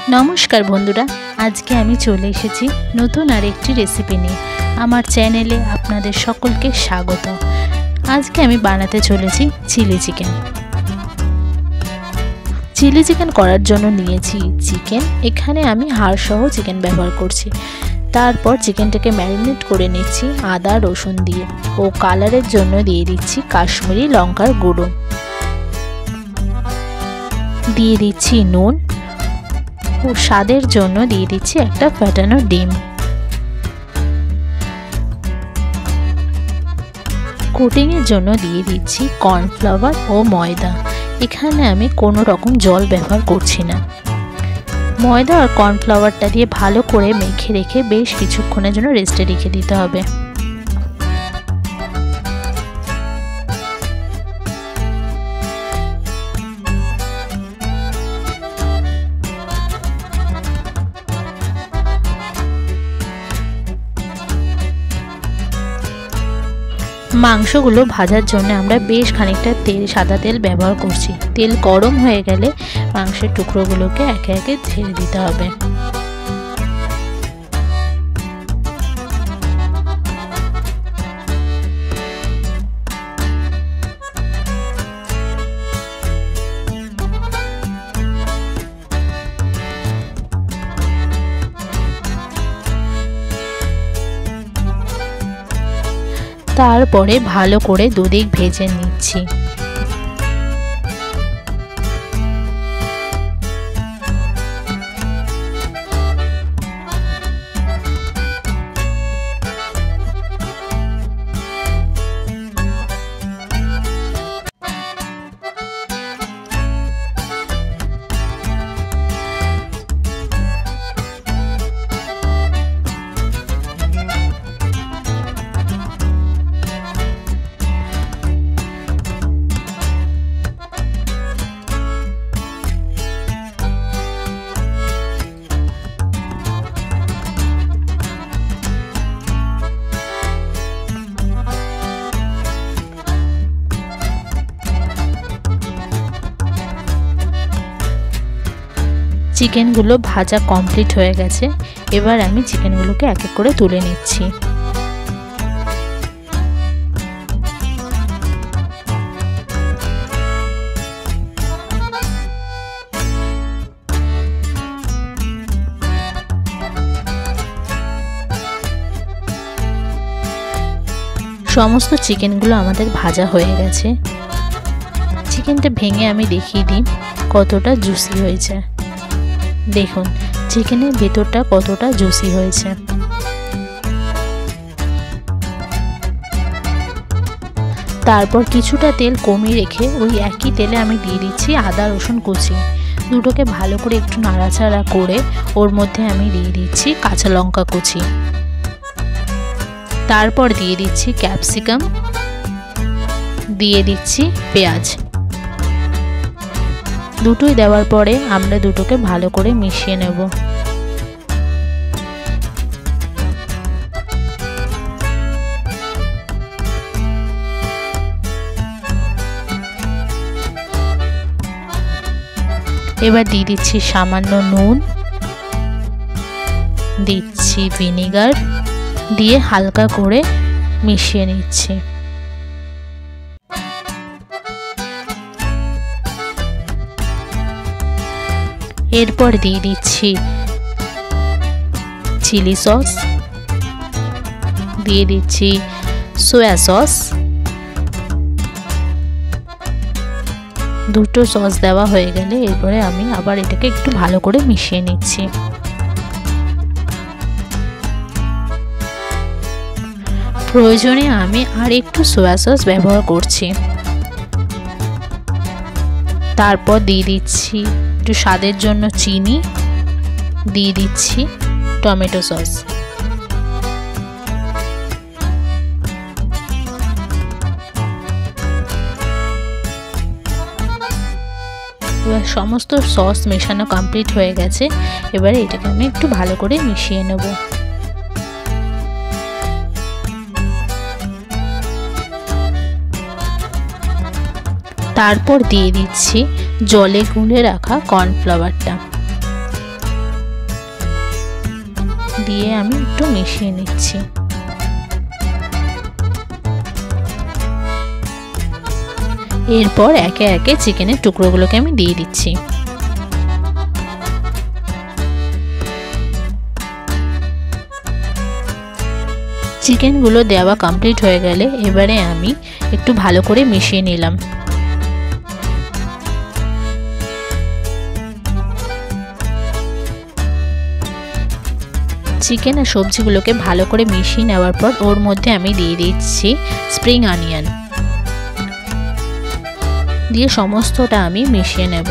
नमस्कार बंधुरा आज के आमी चले एसेছি नतून आरेकटी रेसिपि निये आमार चैनेले आपनादेर सकलके स्वागत। आज के आमी बानाते चलेছি चिली चिकेन। चिली चिकेन करार जोन्नो निয়েছি चिकेन, एखाने आमी हाड़ सह चिकेन व्यवहार करছি। तारपर चिकेनटाके मैरिनेट करे निচ্ছি आदा रसुन दिए ओ कालारेर जोन्नो दिए दिচ্ছি काश्मीरी लंकार गुঁড়ো, दिए दिচ্ছি নুন ও স্বাদের জন্য দিয়ে দিচ্ছি একটা ফেটানো ডিম। কোটিং এর জন্য দিয়ে দিচ্ছি কর্নফ্লাওয়ার ও ময়দা। এখানে আমি কোনো রকম জল ব্যবহার করছি না। ময়দা আর কর্নফ্লাওয়ারটা দিয়ে ভালো করে মেখে রেখে বেশ কিছুক্ষণের জন্য রেস্টে রেখে দিতে হবে। মাংসগুলো ভাজার জন্য আমরা বেশ খানিকটা সাদা তেল ব্যবহার করছি। তেল গরম হয়ে গেলে মাংসের টুকরোগুলোকে একে একে ছেড়ে দিতে হবে। তারপরে ভালো করে দুদিক ভেজে নিচ্ছি। চিকেনগুলো ভাজা কমপ্লিট হয়ে গেছে। এবার আমি চিকেনগুলোকে এক এক করে তুলে নিচ্ছি। সমস্ত চিকেনগুলো আমাদের ভাজা হয়ে গেছে। চিকেনটা ভেঙে আমি দেখিয়ে দিই কতটা জুসি হয়েছে। দেখুন চিকেনের ভেতরটা কতটা জুসি হয়েছে। তারপর কিছুটা তেল কমিয়ে রেখে ওই একই তেলে আমি দিয়ে দিচ্ছি আদা রসুন কুচি। দুটোকে ভালো করে একটু নাড়াচাড়া করে ওর মধ্যে আমি দিয়ে দিচ্ছি কাঁচা লঙ্কা কুচি। তারপর দিয়ে দিচ্ছি ক্যাপসিকাম, দিয়ে দিচ্ছি পেঁয়াজ। দুটোই দেওয়ার পরে আমরা দুটোকে ভালো করে মিশিয়ে নেব। এবার দিয়ে দিচ্ছি সামান্য নুন, দিচ্ছি ভিনেগার, দিয়ে হালকা করে মিশিয়ে নিচ্ছি। এরপর দিয়ে দিচ্ছি চিলি সস, দিয়ে দিচ্ছি সয়া সস। দুটো সস দেওয়া হয়ে গেলে এরপরে আমি আবার এটাকে একটু ভালো করে মিশিয়ে নিচ্ছি। প্রয়োজনে আমি আর একটু সয়া সস ব্যবহার করছি। তারপর দিয়ে দিচ্ছি একটু স্বাদের জন্য চিনি, দিয়ে দিচ্ছি টমেটো সস। এবার সমস্ত সস মেশানো কমপ্লিট হয়ে গেছে। এবারে এটাকে আমি একটু ভালো করে মিশিয়ে নেব। তারপর দিয়ে দিচ্ছি জলে গুলে রাখা কর্নফ্লাওয়ারটা। দিয়ে আমি একটু মিশিয়ে নিচ্ছি। এরপর একে একে চিকেনের টুকরোগুলোকে আমি দিয়ে দিচ্ছি। চিকেনগুলো দেওয়া কমপ্লিট হয়ে গেলে এবারে আমি একটু ভালো করে মিশিয়ে নিলাম। চিকেন আর সবজিগুলোকে ভালো করে মিশিয়ে নেওয়ার পর ওর মধ্যে আমি দিয়ে দিচ্ছি স্প্রিং অনিয়ন, দিয়ে সমস্তটা আমি মিশিয়ে নেব।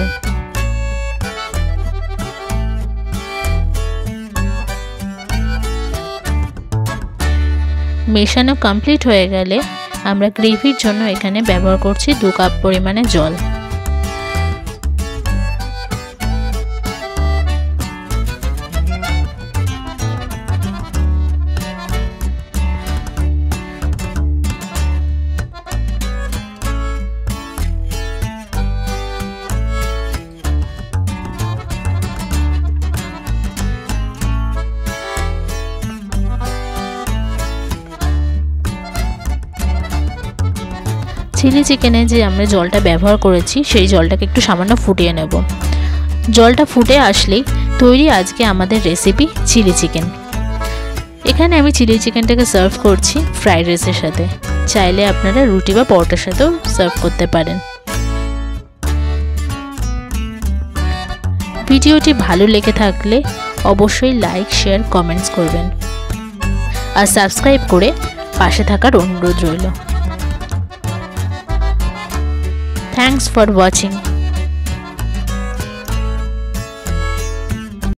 মেশানো কমপ্লিট হয়ে গেলে আমরা গ্রেভির জন্য এখানে ব্যবহার করছি 2 কাপ পরিমাণে জল। চিলি চিকেনে যে আমরা জলটা ব্যবহার করেছি সেই জলটাকে একটু সামান্য ফুটিয়ে নেব। জলটা ফুটে আসলেই তৈরি আজকে আমাদের রেসিপি চিলি চিকেন। এখানে আমি চিলি চিকেনটাকে সার্ভ করছি ফ্রাইড রাইসের সাথে, চাইলে আপনারা রুটি বা পরোটার সাথেও সার্ভ করতে পারেন। ভিডিওটি ভালো লেগে থাকলে অবশ্যই লাইক, শেয়ার, কমেন্টস করবেন আর সাবস্ক্রাইব করে পাশে থাকার অনুরোধ রইল। Thanks for watching.